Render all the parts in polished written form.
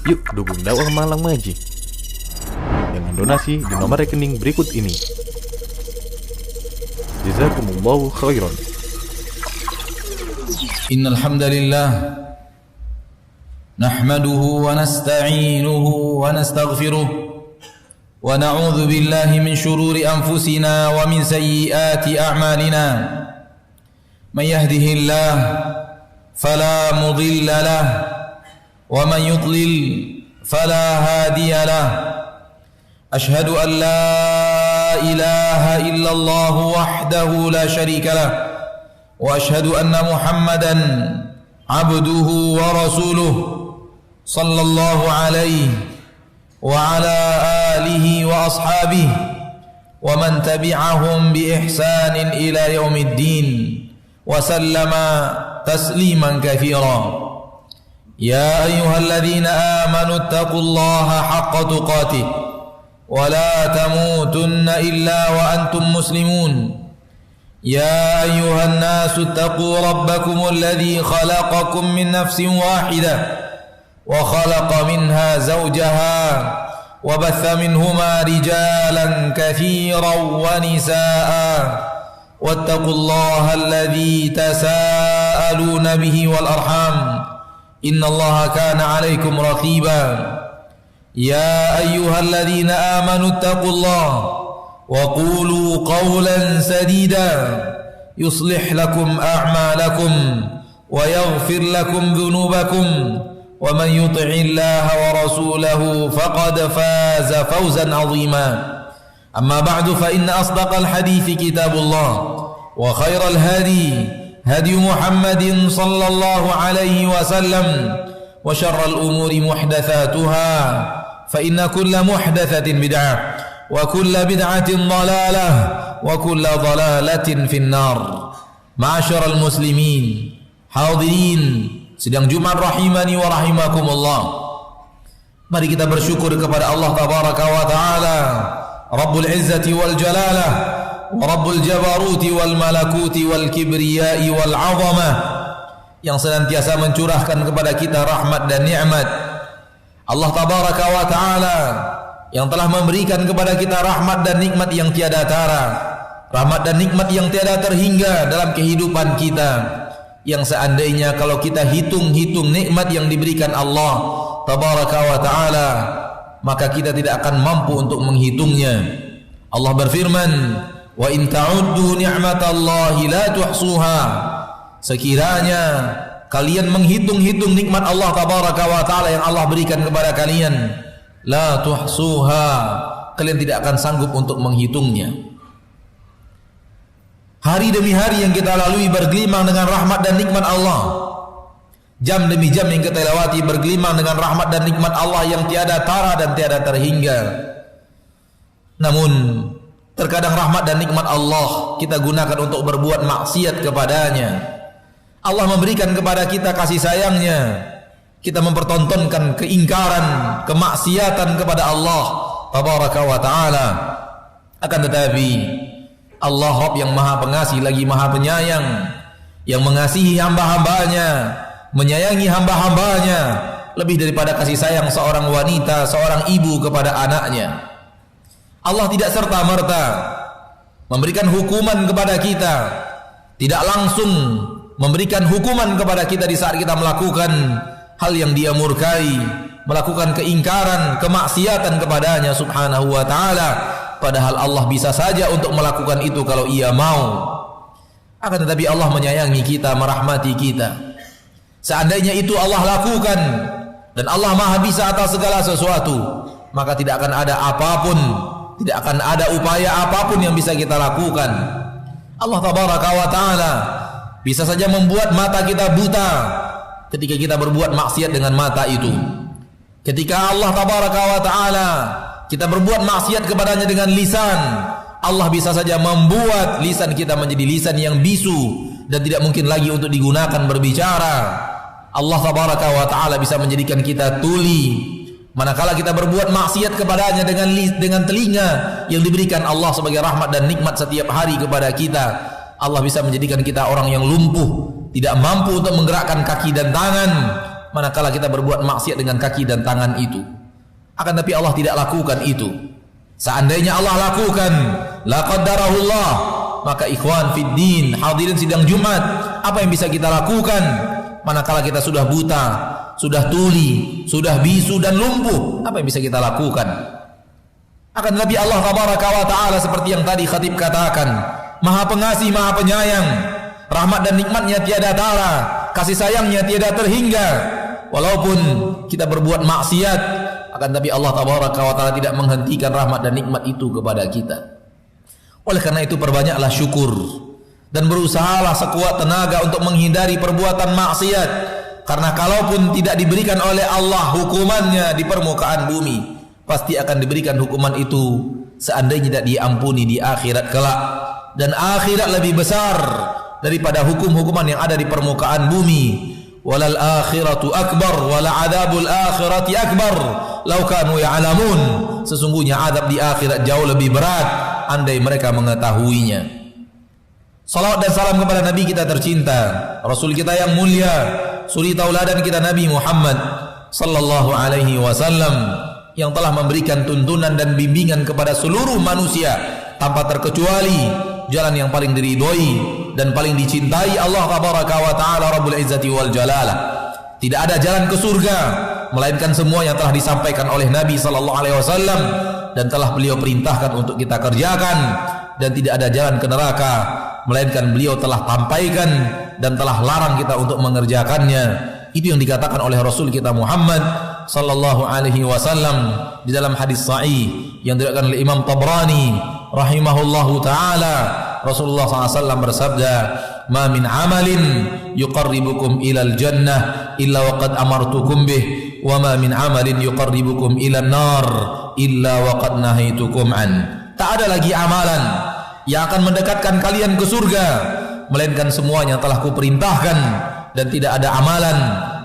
Yuk dukung dakwah Malang Maji dengan donasi di nomor rekening berikut ini. Jazakumullahu khairan. Innal hamdalillah nahmaduhu wa nasta'inuhu wa nastaghfiruh wa na'udzu billahi min shururi anfusina wa min sayyiati a'malina. Man yahdihillah fala mudilla lahu wa man yudlil fala hadiya lahu. Ashhadu an la ilaha illallah wahdahu la syarika lahu wa ashhadu anna Muhammadan abduhu wa rasuluh sallallahu alaihi wa ala alihi wa ashabihi wa man tabi'ahum bi ihsanin ila yaumiddin wa sallama tasliman katsira. يا أيها الذين آمنوا اتقوا الله حق تقاته ولا تموتن إلا وأنتم مسلمون. يا أيها الناس اتقوا ربكم الذي خلقكم من نفس واحدة وخلق منها زوجها وبث منهما رجالا كثيرا ونساء واتقوا الله الذي تساءلون به والأرحام إن الله كان عليكم رقيبا. يا أيها الذين آمنوا اتقوا الله وقولوا قولا سديدا يصلح لكم أعمالكم ويغفر لكم ذنوبكم ومن يطع الله ورسوله فقد فاز فوزا عظيما. أما بعد فإن أصدق الحديث كتاب الله وخير الهدي هدي محمد صلى الله عليه وسلم وشر الأمور محدثاتها فإن كل محدثة بدعة وكل بدعة ضلالة وكل ضلالة في النار. معاشر المسلمين hadirin sidang Jumat rahimani wa rahimakumullah. Mari kita bersyukur kepada Allah tabaraka wa taala Rabbul Izzati wal Jalalah Rabbul Jabaruti wal Malakuti wal Kibriyai wal Azamah, yang senantiasa mencurahkan kepada kita rahmat dan nikmat. Allah tabaraka wa taala yang telah memberikan kepada kita rahmat dan nikmat yang tiada tara, rahmat dan nikmat yang tiada terhingga dalam kehidupan kita, yang seandainya kalau kita hitung-hitung nikmat yang diberikan Allah tabaraka wa taala, maka kita tidak akan mampu untuk menghitungnya. Allah berfirman, wa in ta'uddu ni'matallahi la tuhsuha. Sekiranya kalian menghitung-hitung nikmat Allah tabaraka wa taala yang Allah berikan kepada kalian, la tuhsuha, kalian tidak akan sanggup untuk menghitungnya. Hari demi hari yang kita lalui bergelimang dengan rahmat dan nikmat Allah. Jam demi jam yang kita lewati bergelimang dengan rahmat dan nikmat Allah yang tiada tara dan tiada terhingga. Namun terkadang rahmat dan nikmat Allah kita gunakan untuk berbuat maksiat kepadanya. Allah memberikan kepada kita kasih sayangnya, kita mempertontonkan keingkaran, kemaksiatan kepada Allah tabaraka wa ta'ala. Akan tetapi Allah Rabb yang maha pengasih lagi maha penyayang, yang mengasihi hamba-hambanya, menyayangi hamba-hambanya lebih daripada kasih sayang seorang wanita, seorang ibu kepada anaknya. Allah tidak serta-merta memberikan hukuman kepada kita, tidak langsung memberikan hukuman kepada kita di saat kita melakukan hal yang Dia murkai, melakukan keingkaran, kemaksiatan kepadanya subhanahu wa ta'ala. Padahal Allah bisa saja untuk melakukan itu kalau Ia mau. Akan tetapi Allah menyayangi kita, merahmati kita. Seandainya itu Allah lakukan, dan Allah maha bisa atas segala sesuatu, maka tidak akan ada apapun, tidak akan ada upaya apapun yang bisa kita lakukan. Allah tabaraka wa ta'ala bisa saja membuat mata kita buta ketika kita berbuat maksiat dengan mata itu. Ketika Allah tabaraka wa ta'ala kita berbuat maksiat kepadanya dengan lisan, Allah bisa saja membuat lisan kita menjadi lisan yang bisu dan tidak mungkin lagi untuk digunakan berbicara. Allah tabaraka wa ta'ala bisa menjadikan kita tuli manakala kita berbuat maksiat kepadanya dengan telinga yang diberikan Allah sebagai rahmat dan nikmat setiap hari kepada kita. Allah bisa menjadikan kita orang yang lumpuh, tidak mampu untuk menggerakkan kaki dan tangan, manakala kita berbuat maksiat dengan kaki dan tangan itu. Akan tapi Allah tidak lakukan itu. Seandainya Allah lakukan, la qaddarahullah, maka ikhwan fid din, hadirin sidang Jumat, apa yang bisa kita lakukan manakala kita sudah buta, sudah tuli, sudah bisu dan lumpuh? Apa yang bisa kita lakukan? Akan tetapi Allah tabaraka wa taala seperti yang tadi khatib katakan, Maha Pengasih, Maha Penyayang, rahmat dan nikmatnya tiada tara, kasih sayangnya tiada terhingga. Walaupun kita berbuat maksiat, akan tapi Allah tabaraka wa taala tidak menghentikan rahmat dan nikmat itu kepada kita. Oleh karena itu perbanyaklah syukur dan berusahalah sekuat tenaga untuk menghindari perbuatan maksiat, karena kalaupun tidak diberikan oleh Allah hukumannya di permukaan bumi, pasti akan diberikan hukuman itu seandainya tidak diampuni di akhirat kelak. Dan akhirat lebih besar daripada hukum-hukuman yang ada di permukaan bumi. Walal akhiratu akbar wala adzabul akhirati akbar law kanu ya'lamun. Sesungguhnya azab di akhirat jauh lebih berat andai mereka mengetahuinya. Salawat dan salam kepada Nabi kita tercinta, Rasul kita yang mulia, suri tauladan kita Nabi Muhammad sallallahu alaihi wasallam, yang telah memberikan tuntunan dan bimbingan kepada seluruh manusia tanpa terkecuali jalan yang paling diridhoi dan paling dicintai Allah tabaraka wa taala Rabbul Izzati wal Jalalah. Tidak ada jalan ke surga melainkan semua yang telah disampaikan oleh Nabi sallallahu alaihi wasallam dan telah beliau perintahkan untuk kita kerjakan, dan tidak ada jalan ke neraka melainkan beliau telah sampaikan dan telah larang kita untuk mengerjakannya. Itu yang dikatakan oleh Rasul kita Muhammad sallallahu alaihi wasallam di dalam hadis sahih yang diriwayatkan oleh Imam Tabrani rahimahullahu taala. Rasulullah SAW bersabda, "Ma min amalin yuqarribukum ilal jannah illa waqad amartukum bih, wa ma min amalin yuqarribukum ilan nar illa waqad nahaitukum an." Tak ada lagi amalan yang akan mendekatkan kalian ke surga melainkan semuanya telah kuperintahkan, dan tidak ada amalan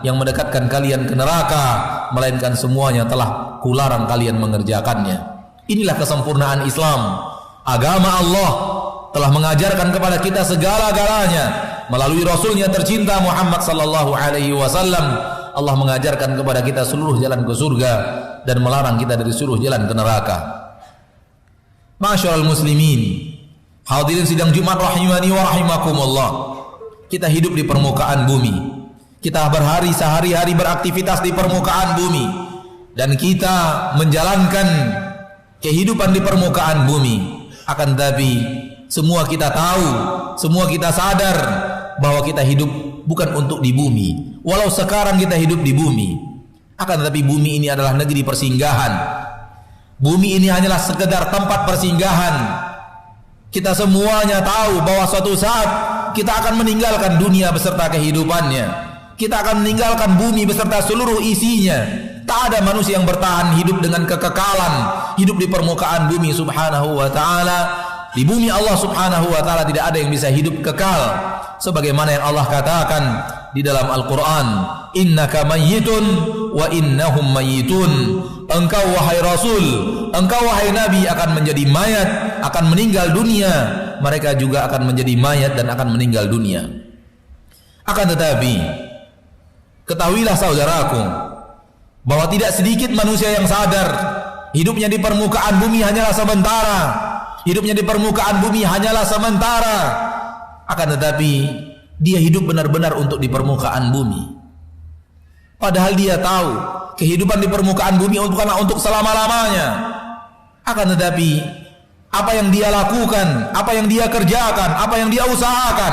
yang mendekatkan kalian ke neraka melainkan semuanya telah kularang kalian mengerjakannya. Inilah kesempurnaan Islam. Agama Allah telah mengajarkan kepada kita segala-galanya melalui Rasulnya tercinta Muhammad sallallahu alaihi wasallam. Allah mengajarkan kepada kita seluruh jalan ke surga dan melarang kita dari seluruh jalan ke neraka. Ma'asyiral muslimin, hadirin sidang Jumat rahimani wa rahimakumullah. Kita hidup di permukaan bumi. Kita sehari-hari beraktivitas di permukaan bumi, dan kita menjalankan kehidupan di permukaan bumi. Akan tetapi semua kita tahu, semua kita sadar bahwa kita hidup bukan untuk di bumi. Walau sekarang kita hidup di bumi, akan tetapi bumi ini adalah negeri persinggahan. Bumi ini hanyalah sekedar tempat persinggahan. Kita semuanya tahu bahwa suatu saat kita akan meninggalkan dunia beserta kehidupannya. Kita akan meninggalkan bumi beserta seluruh isinya. Tak ada manusia yang bertahan hidup dengan kekekalan, hidup di permukaan bumi subhanahu wa ta'ala. Di bumi Allah subhanahu wa ta'ala tidak ada yang bisa hidup kekal, sebagaimana yang Allah katakan di dalam Al-Quran, innaka mayyitun wa innahum mayyitun. Engkau wahai Rasul, engkau wahai Nabi akan menjadi mayat, akan meninggal dunia. Mereka juga akan menjadi mayat dan akan meninggal dunia. Akan tetapi ketahuilah saudaraku, bahwa tidak sedikit manusia yang sadar hidupnya di permukaan bumi hanyalah sementara. Hidupnya di permukaan bumi hanyalah sementara. Akan tetapi dia hidup benar-benar untuk di permukaan bumi. Padahal dia tahu kehidupan di permukaan bumi bukanlah untuk selama-lamanya. Akan tetapi apa yang dia lakukan, apa yang dia kerjakan, apa yang dia usahakan,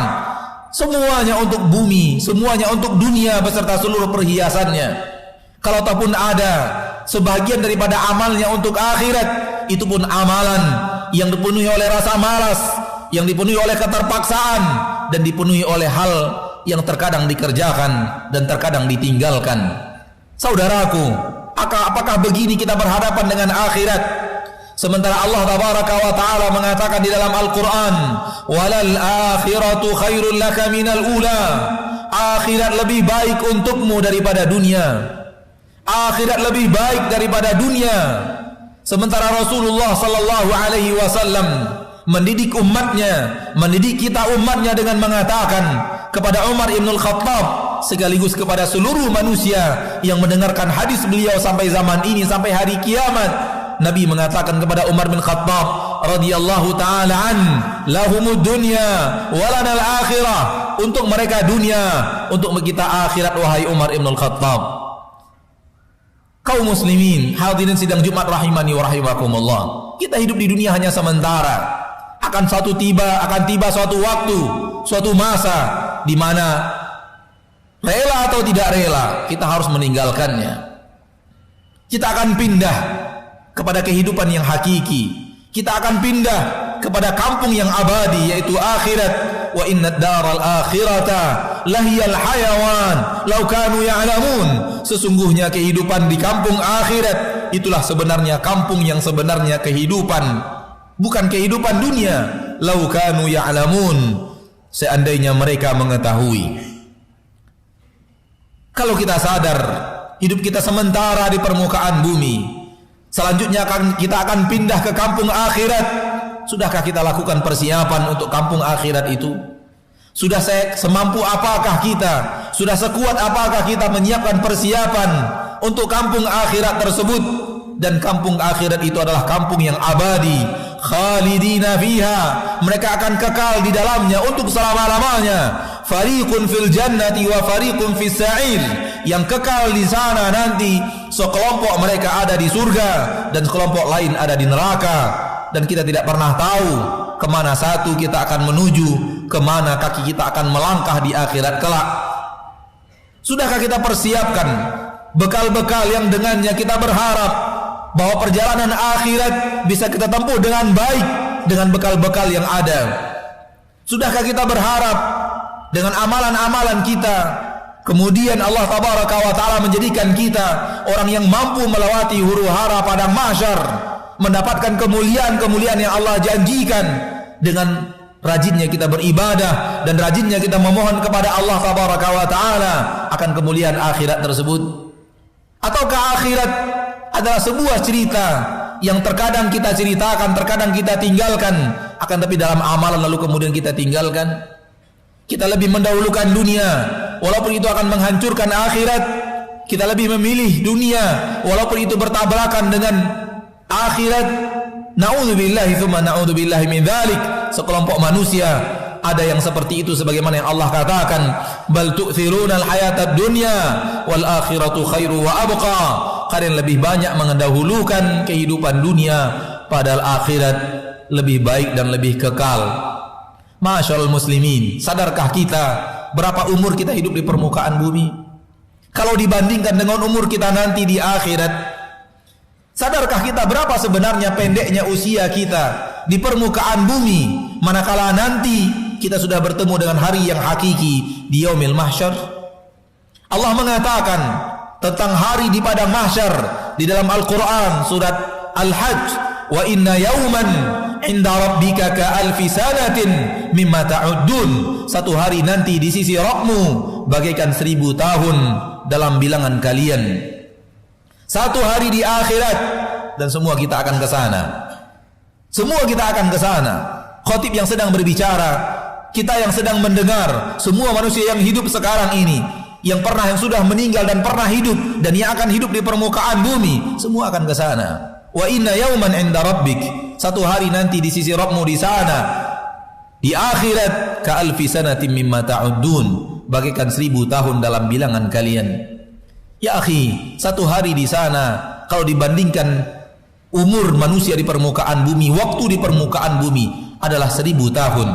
semuanya untuk bumi, semuanya untuk dunia beserta seluruh perhiasannya. Kalau tak pun ada sebagian daripada amalnya untuk akhirat, itu pun amalan yang dipenuhi oleh rasa malas, yang dipenuhi oleh keterpaksaan, dan dipenuhi oleh hal yang terkadang dikerjakan dan terkadang ditinggalkan. Saudaraku, apakah begini kita berhadapan dengan akhirat? Sementara Allah tabaraka wa ta'ala mengatakan di dalam Al-Quran, walal akhiratu khairul laka minal ula. Akhirat lebih baik untukmu daripada dunia. Akhirat lebih baik daripada dunia. Sementara Rasulullah sallallahu alaihi wasallam mendidik umatnya, mendidik kita umatnya dengan mengatakan kepada Umar ibn al-Khattab sekaligus kepada seluruh manusia yang mendengarkan hadis beliau sampai zaman ini, sampai hari kiamat. Nabi mengatakan kepada Umar bin Khattab radhiyallahu taala an, lahumud dunya walanal akhirah, untuk mereka dunia, untuk kita akhirat wahai Umar bin Khattab. Kaum muslimin hadirin sidang Jumat rahimani wa rahimakumullah, kita hidup di dunia hanya sementara. Akan tiba suatu waktu, suatu masa di mana rela atau tidak rela kita harus meninggalkannya. Kita akan pindah kepada kehidupan yang hakiki. Kita akan pindah kepada kampung yang abadi, yaitu akhirat. Wa innad daral akhirata lahiyal hayawan law kanu ya'lamun. Sesungguhnya kehidupan di kampung akhirat itulah sebenarnya kampung yang sebenarnya kehidupan, bukan kehidupan dunia. Law kanu ya'lamun, seandainya mereka mengetahui. Kalau kita sadar hidup kita sementara di permukaan bumi, selanjutnya kita akan pindah ke kampung akhirat. Sudahkah kita lakukan persiapan untuk kampung akhirat itu? Sudah semampu apakah kita? Sudah sekuat apakah kita menyiapkan persiapan untuk kampung akhirat tersebut? Dan kampung akhirat itu adalah kampung yang abadi, khalidina fiha, mereka akan kekal di dalamnya untuk selama-lamanya. Fariqun fil jannati wa fariqun fis sa'ir, yang kekal di sana nanti sekelompok mereka ada di surga dan sekelompok lain ada di neraka. Dan kita tidak pernah tahu kemana satu kita akan menuju, kemana kaki kita akan melangkah di akhirat kelak. Sudahkah kita persiapkan bekal-bekal yang dengannya kita berharap bahwa perjalanan akhirat bisa kita tempuh dengan baik dengan bekal-bekal yang ada? Sudahkah kita berharap dengan amalan-amalan kita kemudian Allah tabaraka wa taala menjadikan kita orang yang mampu melewati huru-hara padang mahsyar, mendapatkan kemuliaan-kemuliaan yang Allah janjikan dengan rajinnya kita beribadah dan rajinnya kita memohon kepada Allah tabaraka wa taala akan kemuliaan akhirat tersebut? Ataukah akhirat adalah sebuah cerita yang terkadang kita ceritakan, terkadang kita tinggalkan, akan tapi dalam amalan lalu kemudian kita tinggalkan? Kita lebih mendahulukan dunia walaupun itu akan menghancurkan akhirat. Kita lebih memilih dunia walaupun itu bertabrakan dengan akhirat. Na'udzubillahi tsumma na'udzubillahi min dzalik. Sekelompok manusia ada yang seperti itu, sebagaimana yang Allah katakan, bal tu'thirunal hayatad dunya wal akhiratu khairu wa abqa. Kalian lebih banyak mendahulukan kehidupan dunia, padahal akhirat lebih baik dan lebih kekal. Masyaallah muslimin, sadarkah kita berapa umur kita hidup di permukaan bumi? Kalau dibandingkan dengan umur kita nanti di akhirat, sadarkah kita berapa sebenarnya pendeknya usia kita di permukaan bumi, manakala nanti kita sudah bertemu dengan hari yang hakiki di yaumil mahsyar? Allah mengatakan tentang hari di padang mahsyar di dalam Al-Quran surat Al-Hajj, wa inna yawman inda rabbika ka alfi sanatin mimma ta'uddun. Satu hari nanti di sisi Rabbmu bagaikan 1000 tahun dalam bilangan kalian. Satu hari di akhirat, dan semua kita akan ke sana. Semua kita akan ke sana. Khatib yang sedang berbicara, kita yang sedang mendengar, semua manusia yang hidup sekarang ini, yang sudah meninggal dan pernah hidup dan yang akan hidup di permukaan bumi, semua akan ke sana. Wa inna yawman 'inda rabbik, satu hari nanti di sisi Rabbmu di sana di akhirat, ka alfi sanatin mimma ta'uddun, bagaikan 1000 tahun dalam bilangan kalian. Ya akhi, satu hari di sana kalau dibandingkan umur manusia di permukaan bumi, waktu di permukaan bumi adalah 1000 tahun.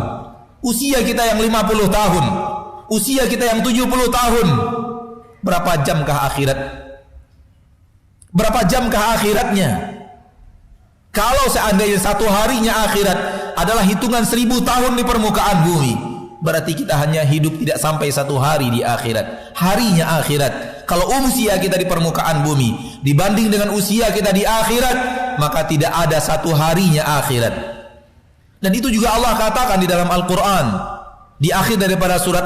Usia kita yang 50 tahun, usia kita yang 70 tahun, berapa jamkah akhirat? Berapa jamkah akhiratnya? Kalau seandainya satu harinya akhirat adalah hitungan 1000 tahun di permukaan bumi, berarti kita hanya hidup tidak sampai satu hari di akhirat. Harinya akhirat, kalau usia kita di permukaan bumi dibanding dengan usia kita di akhirat, maka tidak ada satu harinya akhirat. Dan itu juga Allah katakan di dalam Al-Quran di akhir daripada surat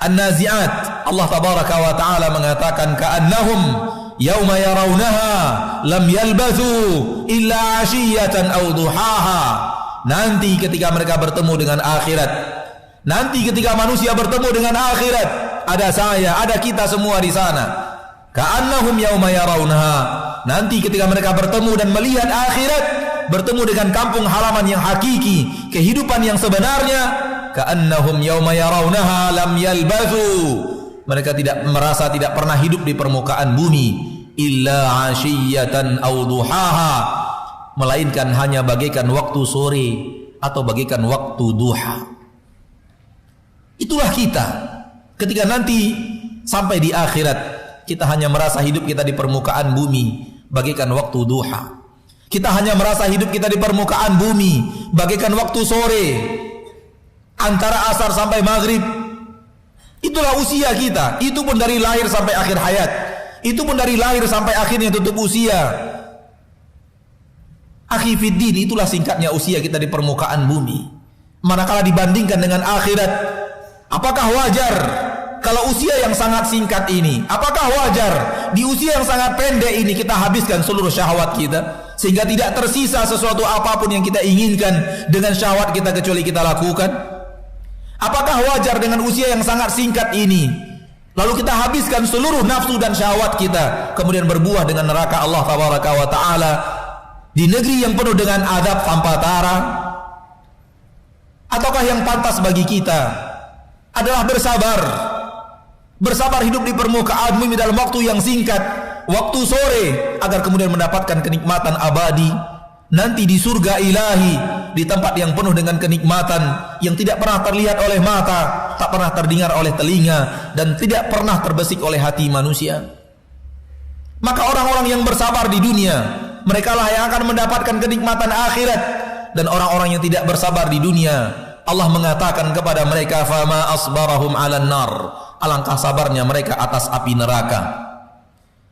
An-Nazi'at. Allah tabaraka wa ta'ala mengatakan, ka'annahum yauma yarawnaha lam yalbathu illa 'ashiyatan aw duhaha. Nanti ketika mereka bertemu dengan akhirat, Nanti ketika manusia bertemu dengan akhirat, ada saya, ada kita semua di sana. Ka'annahum yauma yarawnaha. Nanti ketika mereka bertemu dan melihat akhirat, bertemu dengan kampung halaman yang hakiki, kehidupan yang sebenarnya, ka'annahum yauma yarawnaha lam yalbathu. Mereka merasa tidak pernah hidup di permukaan bumi illa 'ashiyatan aw duhaha, melainkan hanya bagaikan waktu sore atau bagaikan waktu duha. Itulah kita ketika nanti sampai di akhirat, kita hanya merasa hidup kita di permukaan bumi bagaikan waktu duha. Kita hanya merasa hidup kita di permukaan bumi bagaikan waktu sore, antara asar sampai maghrib. Itulah usia kita. Itu pun dari lahir sampai akhir hayat. Itu pun dari lahir sampai akhirnya tutup usia. Akhi fiddin, itulah singkatnya usia kita di permukaan bumi. Manakala dibandingkan dengan akhirat, apakah wajar kalau usia yang sangat singkat ini, apakah wajar di usia yang sangat pendek ini kita habiskan seluruh syahwat kita sehingga tidak tersisa sesuatu apapun yang kita inginkan dengan syahwat kita kecuali kita lakukan? Apakah wajar dengan usia yang sangat singkat ini lalu kita habiskan seluruh nafsu dan syahwat kita kemudian berbuah dengan neraka Allah tabaraka wa taala di negeri yang penuh dengan azab tanpa tara? Ataukah yang pantas bagi kita adalah bersabar hidup di permukaan bumi dalam waktu yang singkat, waktu sore, agar kemudian mendapatkan kenikmatan abadi nanti di surga ilahi, di tempat yang penuh dengan kenikmatan yang tidak pernah terlihat oleh mata, tak pernah terdengar oleh telinga, dan tidak pernah terbesit oleh hati manusia. Maka orang-orang yang bersabar di dunia, mereka lah yang akan mendapatkan kenikmatan akhirat. Dan orang-orang yang tidak bersabar di dunia, Allah mengatakan kepada mereka, fama asbarahum 'alan nar. Alangkah sabarnya mereka atas api neraka.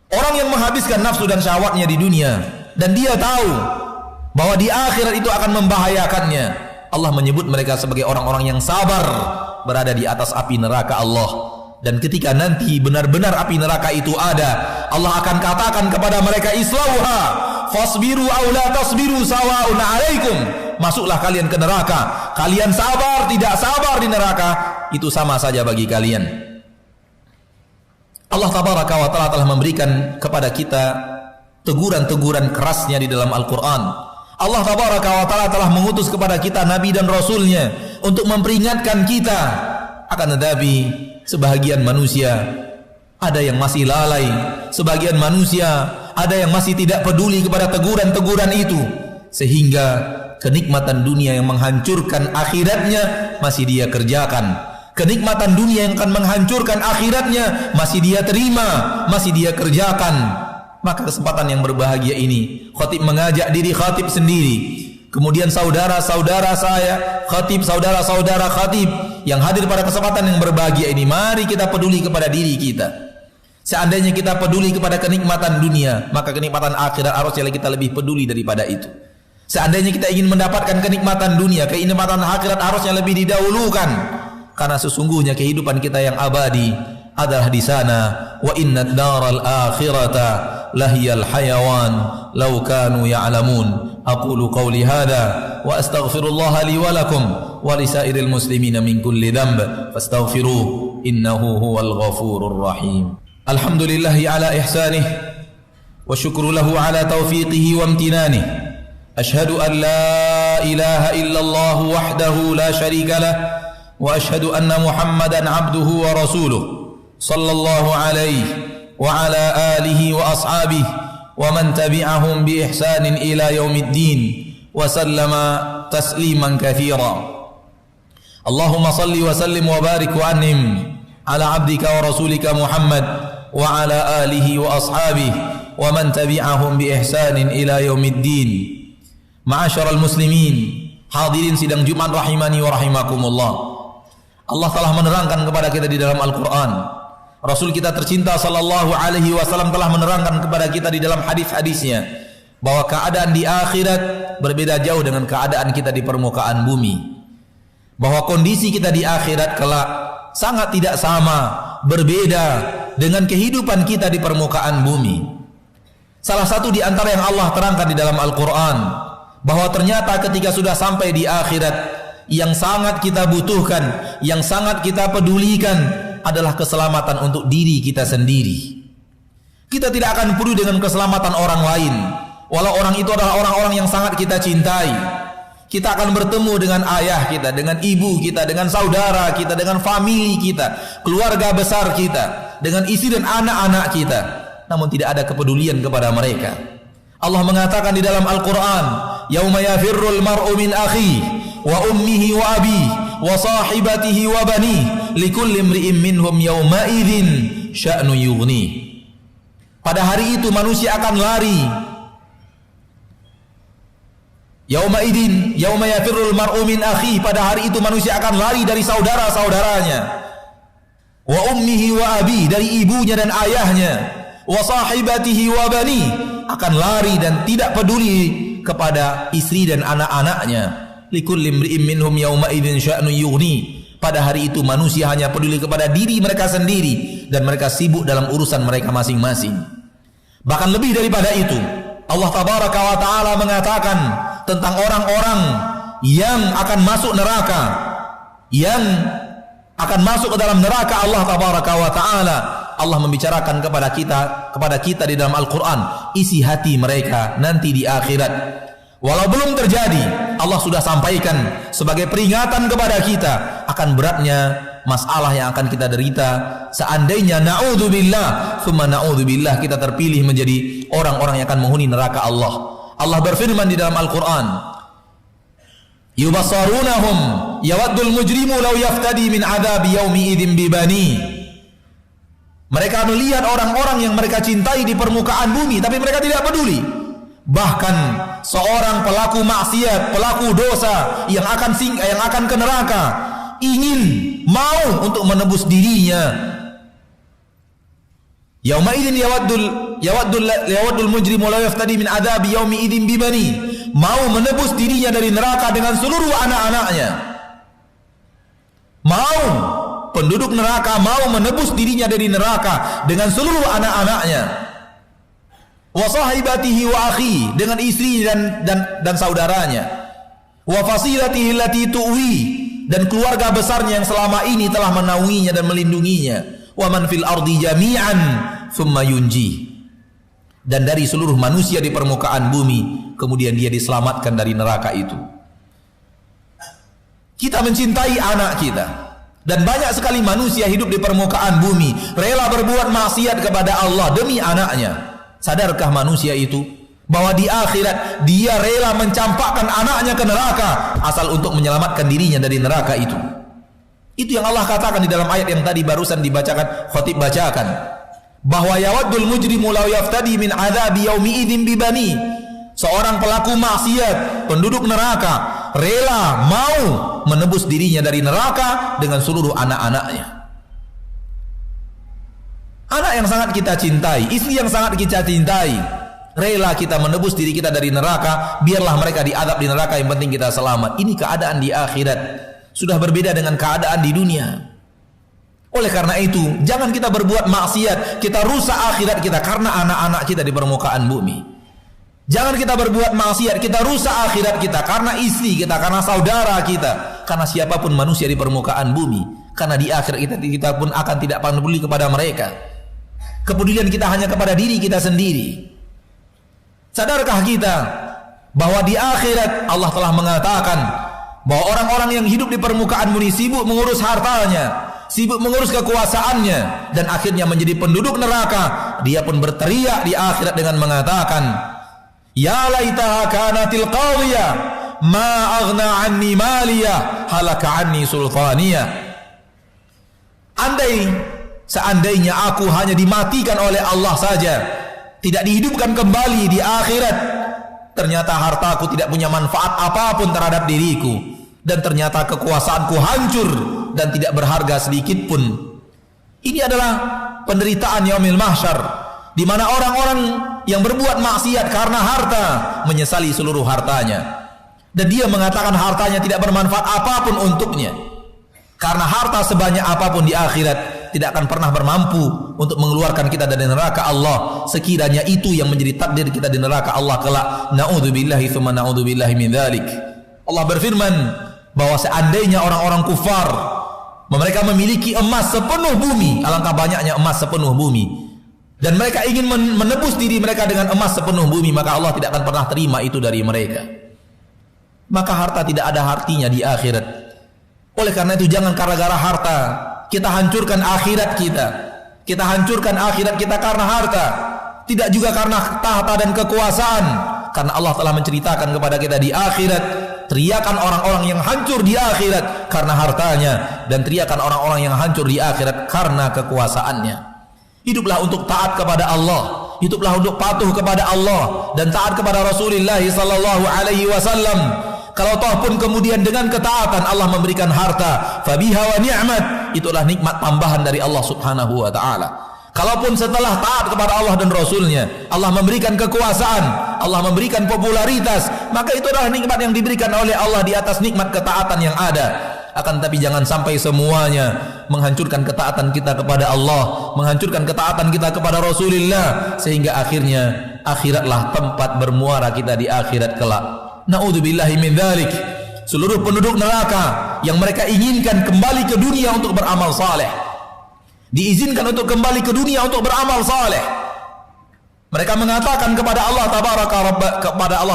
Orang yang menghabiskan nafsu dan syahwatnya di dunia dan dia tahu bahwa di akhirat itu akan membahayakannya, Allah menyebut mereka sebagai orang-orang yang sabar berada di atas api neraka Allah. Dan ketika nanti benar-benar api neraka itu ada, Allah akan katakan kepada mereka, islauha fasbiru aw la tasbiru sawaun 'alaikum. Masuklah kalian ke neraka. Kalian sabar tidak sabar di neraka, itu sama saja bagi kalian. Allah tabaraka wa ta'ala telah memberikan kepada kita teguran-teguran kerasnya di dalam Al-Quran. Allah tabaraka wa ta'ala telah mengutus kepada kita Nabi dan Rasulnya untuk memperingatkan kita. Akan tetapi sebahagian manusia ada yang masih lalai, sebagian manusia ada yang masih tidak peduli kepada teguran-teguran itu, sehingga kenikmatan dunia yang menghancurkan akhiratnya masih dia kerjakan. Kenikmatan dunia yang akan menghancurkan akhiratnya masih dia terima, masih dia kerjakan. Maka kesempatan yang berbahagia ini, khatib mengajak diri khatib sendiri, kemudian saudara-saudara saya khatib, saudara-saudara khatib yang hadir pada kesempatan yang berbahagia ini, mari kita peduli kepada diri kita. Seandainya kita peduli kepada kenikmatan dunia, maka kenikmatan akhirat harusnya kita lebih peduli daripada itu. Seandainya kita ingin mendapatkan kenikmatan dunia, kenikmatan akhirat harusnya lebih didahulukan. Karena sesungguhnya kehidupan kita yang abadi adalah di sana. Wa inna ad-daral akhirata lahiyal hayawan law kanu ya'lamun. Aqulu qawli hadha wa astaghfirullah li wa lakum wa lisairil muslimina min kulli dhanb fastaghfiruhu innahu huwal ghafurur rahim. Alhamdulillahi ala ihsanih wa syukru lahu ala taufiqihi wa amtinanih. Ashhadu an la ilaha illallah wahdahu la syarika lah wa ashhadu anna Muhammadan abduhu wa rasuluh sallallahu alaihi wa ala alihi wa ashabihi wa man tabi'ahum bi ihsanin ila yaumiddin wa sallama tasliman katsira. Allahumma salli wa sallim wa barik wa an'im ala abdika wa rasulika Muhammad wa ala alihi wa ashabihi wa man tabi'ahum bi ihsanin ila yaumiddin. Ma'asyiral muslimin, hadirin sidang Jumat rahimani wa rahimakumullah. Allah telah menerangkan kepada kita di dalam Al-Quran. Rasul kita tercinta sallallahu alaihi wasallam telah menerangkan kepada kita di dalam hadis-hadisnya bahwa keadaan di akhirat berbeda jauh dengan keadaan kita di permukaan bumi. Bahwa kondisi kita di akhirat kelak sangat tidak sama, berbeda dengan kehidupan kita di permukaan bumi. Salah satu di antara yang Allah terangkan di dalam Al-Quran, bahwa ternyata ketika sudah sampai di akhirat, yang sangat kita butuhkan, yang sangat kita pedulikan adalah keselamatan untuk diri kita sendiri. Kita tidak akan peduli dengan keselamatan orang lain, walau orang itu adalah orang-orang yang sangat kita cintai. Kita akan bertemu dengan ayah kita, dengan ibu kita, dengan saudara kita, dengan famili kita, keluarga besar kita, dengan istri dan anak-anak kita, namun tidak ada kepedulian kepada mereka. Allah mengatakan di dalam Al-Quran, yauma yafirrul mar'u min akhi wa ummihi wa abi wa sahibatihi wa bani likulli imri'in minhum yawma idzin sya'nu yughni. Pada hari itu manusia akan lari. Yauma idzin, yauma yafirrul mar'u min akhi, pada hari itu manusia akan lari dari saudara-saudaranya. Wa ummihi wa abi, dari ibunya dan ayahnya. Wa sahibatihi wa bani, akan lari dan tidak peduli kepada istri dan anak-anaknya. Likulli imri'in minhum yawma idzin sya'nu yughni. Pada hari itu manusia hanya peduli kepada diri mereka sendiri dan mereka sibuk dalam urusan mereka masing-masing. Bahkan lebih daripada itu, Allah tabaraka wa taala mengatakan tentang orang-orang yang akan masuk neraka, yang akan masuk ke dalam neraka Allah tabaraka wa taala. Allah membicarakan kepada kita di dalam Al-Quran isi hati mereka nanti di akhirat. Walau belum terjadi, Allah sudah sampaikan sebagai peringatan kepada kita akan beratnya masalah yang akan kita derita seandainya na'udzubillah thumma na'udzubillah kita terpilih menjadi orang-orang yang akan menghuni neraka Allah. Allah berfirman di dalam Al-Quran, yubassarunahum yawaddul mujrimu law yaftadi min adzabi yaumi idzin bibani. Mereka melihat orang-orang yang mereka cintai di permukaan bumi, tapi mereka tidak peduli. Bahkan seorang pelaku maksiat, pelaku dosa yang akan ke neraka, ingin mau untuk menebus dirinya. Yauma idzin yawaddul mujrimu la yaftadi min adzabi yaumi idzin bibani. Mau menebus dirinya dari neraka dengan seluruh anak-anaknya. Mau penduduk neraka mau menebus dirinya dari neraka dengan seluruh anak-anaknya. Wa sahibatihi wa akhi, dengan istri dan saudaranya. Wa fasilatihi allati tuwi, dan keluarga besarnya yang selama ini telah menaunginya dan melindunginya. Wa man fil ardi jami'an thumma yunji, dan dari seluruh manusia di permukaan bumi kemudian dia diselamatkan dari neraka itu. Kita mencintai anak kita, dan banyak sekali manusia hidup di permukaan bumi rela berbuat maksiat kepada Allah demi anaknya. Sadarkah manusia itu bahwa di akhirat dia rela mencampakkan anaknya ke neraka asal untuk menyelamatkan dirinya dari neraka itu? Itu yang Allah katakan di dalam ayat yang tadi barusan dibacakan, khatib bacakan, bahwa yawaddul mujrimu law yaftadi min adzabi yaumi idzin bibani. Seorang pelaku maksiat, penduduk neraka, rela mau menebus dirinya dari neraka dengan seluruh anak-anaknya. Anak yang sangat kita cintai, istri yang sangat kita cintai, rela kita menebus diri kita dari neraka, biarlah mereka diadab di neraka, yang penting kita selamat. Ini keadaan di akhirat sudah berbeda dengan keadaan di dunia. Oleh karena itu, jangan kita berbuat maksiat, kita rusak akhirat kita karena anak-anak kita di permukaan bumi. Jangan kita berbuat maksiat, kita rusak akhirat kita karena istri kita, karena saudara kita, karena siapapun manusia di permukaan bumi. Karena di akhirat kita pun akan tidak peduli kepada mereka. Kepedulian kita hanya kepada diri kita sendiri. Sadarkah kita bahwa di akhirat Allah telah mengatakan bahwa orang-orang yang hidup di permukaan bumi sibuk mengurus hartanya, sibuk mengurus kekuasaannya, dan akhirnya menjadi penduduk neraka. Dia pun berteriak di akhirat dengan mengatakan, ya laitaha kanatil qadiyah ma aghna anni maliyah halaka anni sultaniyah. Seandainya aku hanya dimatikan oleh Allah saja, tidak dihidupkan kembali di akhirat, ternyata hartaku tidak punya manfaat apapun terhadap diriku, dan ternyata kekuasaanku hancur dan tidak berharga sedikit pun. Ini adalah penderitaan yaumil mahsyar, di mana orang-orang yang berbuat maksiat karena harta menyesali seluruh hartanya, dan dia mengatakan hartanya tidak bermanfaat apapun untuknya, karena harta sebanyak apapun di akhirat tidak akan pernah bermampu untuk mengeluarkan kita dari neraka Allah, sekiranya itu yang menjadi takdir kita di neraka Allah kelak. Na'udzubillahi tsumma na'udzubillahi min dzalik. Allah berfirman bahwa seandainya orang-orang kufar mereka memiliki emas sepenuh bumi, alangkah banyaknya emas sepenuh bumi, dan mereka ingin menebus diri mereka dengan emas sepenuh bumi, maka Allah tidak akan pernah terima itu dari mereka. Maka harta tidak ada artinya di akhirat. Oleh karena itu jangan gara-gara harta kita hancurkan akhirat kita. Kita hancurkan akhirat kita karena harta. Tidak juga karena tahta dan kekuasaan. Karena Allah telah menceritakan kepada kita di akhirat, teriakan orang-orang yang hancur di akhirat karena hartanya, dan teriakan orang-orang yang hancur di akhirat karena kekuasaannya. Hiduplah untuk taat kepada Allah, hiduplah untuk patuh kepada Allah dan taat kepada Rasulullah sallallahu alaihi wasallam. Kalau toh pun kemudian dengan ketaatan Allah memberikan harta, fabiha wa ni'mat, itulah nikmat tambahan dari Allah Subhanahu wa taala. Kalaupun setelah taat kepada Allah dan Rasulnya, Allah memberikan kekuasaan, Allah memberikan popularitas, maka itu adalah nikmat yang diberikan oleh Allah di atas nikmat ketaatan yang ada. Akan tapi jangan sampai semuanya menghancurkan ketaatan kita kepada Allah, menghancurkan ketaatan kita kepada Rasulullah, sehingga akhirnya akhiratlah tempat bermuara kita di akhirat kelak. Na'udzubillahi min dzalik. Seluruh penduduk neraka yang mereka inginkan kembali ke dunia untuk beramal saleh, diizinkan untuk kembali ke dunia untuk beramal saleh. Mereka mengatakan kepada Allah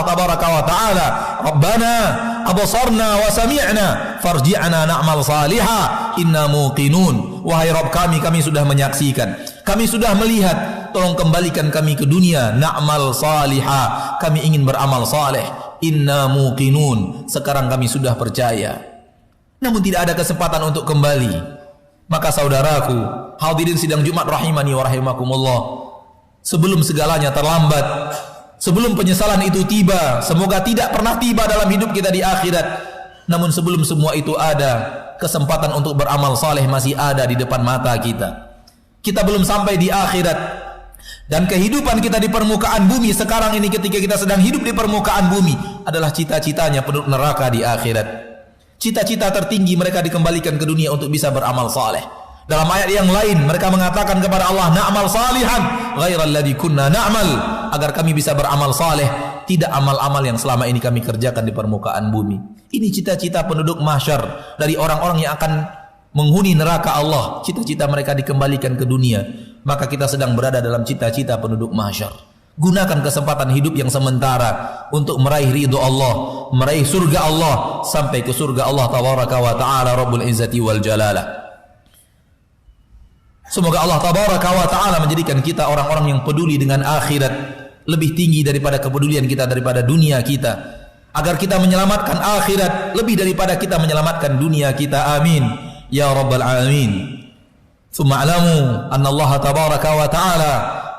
tabaraka wa taala, Rabbana absarna wa sami'na farji'na na'mal salihah inna muqinun. Wahai Rabb kami sudah menyaksikan, kami sudah melihat, tolong kembalikan kami ke dunia, na'mal salihah, kami ingin beramal saleh, inna muqinun, sekarang kami sudah percaya. Namun tidak ada kesempatan untuk kembali. Maka saudaraku, hadirin sidang Jumat rahimani wa rahimakumullah, sebelum segalanya terlambat, sebelum penyesalan itu tiba, semoga tidak pernah tiba dalam hidup kita di akhirat. Namun sebelum semua itu ada, kesempatan untuk beramal saleh masih ada di depan mata kita. Kita belum sampai di akhirat, dan kehidupan kita di permukaan bumi sekarang ini, ketika kita sedang hidup di permukaan bumi, adalah cita-citanya penduduk neraka di akhirat. Cita-cita tertinggi mereka dikembalikan ke dunia untuk bisa beramal saleh. Dalam ayat yang lain mereka mengatakan kepada Allah, na'mal salihan ghairal ladzi kunna na'mal, agar kami bisa beramal saleh, tidak amal-amal yang selama ini kami kerjakan di permukaan bumi. Ini cita-cita penduduk mahsyar, dari orang-orang yang akan menghuni neraka Allah. Cita-cita mereka dikembalikan ke dunia. Maka kita sedang berada dalam cita-cita penduduk mahsyar. Gunakan kesempatan hidup yang sementara untuk meraih ridho Allah, meraih surga Allah, sampai ke surga Allah tabaraka wa ta'ala Rabbul Izzati wal Jalalah. Semoga Allah tabaraka wa ta'ala menjadikan kita orang-orang yang peduli dengan akhirat lebih tinggi daripada kepedulian kita daripada dunia kita, agar kita menyelamatkan akhirat lebih daripada kita menyelamatkan dunia kita. Amin ya rabbal alamin. Tsumma alamu anna Allah tabaraka wa ta'ala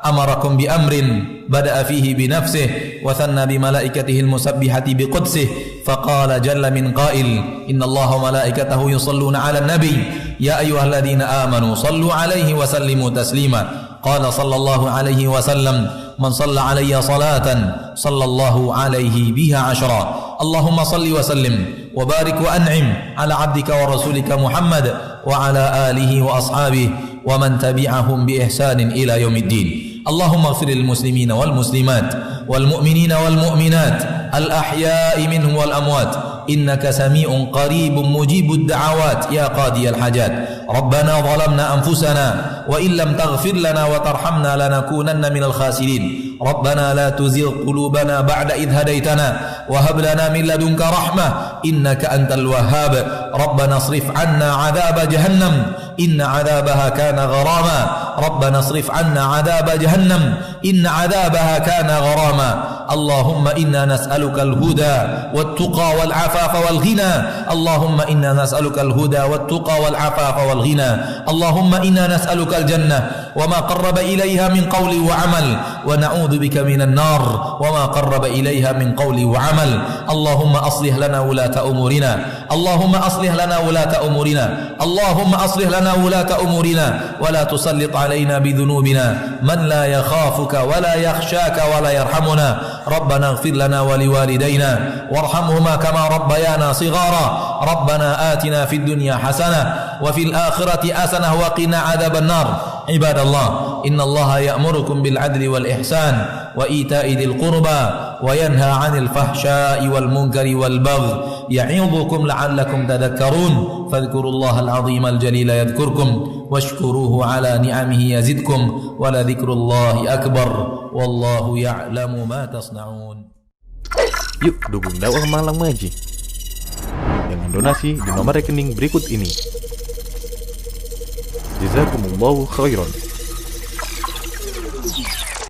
amarakum bi amrin bada'a fihi bi nafsihi wa thanna bi malaikatihi al-musabbihati bi qudsihi faqala jalla min qail inna Allaha wa malaikatahu yusalluna 'alan nabiy ya ayyuhalladzina amanu sallu 'alaihi wa sallimu taslima qala sallallahu 'alaihi wa sallam man shalla 'alayya salatan sallallahu 'alaihi biha 'ashra Allahumma salli wa sallim wa barik wa an'im 'ala 'abdika wa rasulika Muhammad wa 'ala alihi wa ashabihi wa man tabi'ahum bi ihsanin ila yaumiddin. Allahumma ighfir lil muslimina wal muslimat wal mu'minina wal mu'minat al ahya'i minhum wal amwat innaka sami'un qaribun mujibud da'awat ya qadiyal hajat. Rabbana zalamna anfusana wa illam taghfir lana wa tarhamna lanakunanna minal khasirin. Rabbana la tuzigh qulubana ba'da idh hadaitana wa hab lana min ladunka rahmah innaka antal wahhab. Rabbana asrif 'anna 'adzab jahannam inna 'adzabaha kana gharama. Rabbana asrif 'anna 'adzab jahannam inna 'adzabaha kana gharama. Allahumma inna nas'aluka al-huda wat-tuqa wal-'afafa wal-ghina. Allahumma inna nas'aluka al-huda wat-tuqa wal-'afafa wal-ghina. Allahumma inna nas'aluka al-jannah wa ma qarraba ilayha min qawli wa 'amal wa na'udzu bika minan nar wa ma qarraba ilayha min qawli wa 'amal. Allahumma aslih lana wulata umurina. Allahumma aslih lana wulata umurina. Allahumma aslih lana wulata umurina wa la tusallit alaina bi dhunubina man la yakhafuka wa la yakhshaka wa la yarhamuna. Rabbana ighfir lana wa liwalidayna warhamhuma kama rabbayana shighara. Rabbana atina fid dunya hasanah wa fil akhirati hasanah wa qina adzaban nar. Ibadallah, innallaha ya'murukum bil adli wal ihsan wa ita'i dzil qurba wa yanha 'anil fahsya'i wal munkari wal baghi يعظكم لعلكم تذكرون فاذكروا الله العظيم الجليل يذكركم واشكروه على نعمه يزدكم ولذكر الله أكبر والله يعلم ما تصنعون. Yuk dukung dakwah Malang Maji dengan donasi di nomor rekening berikut ini. Jazakumullahu khairan.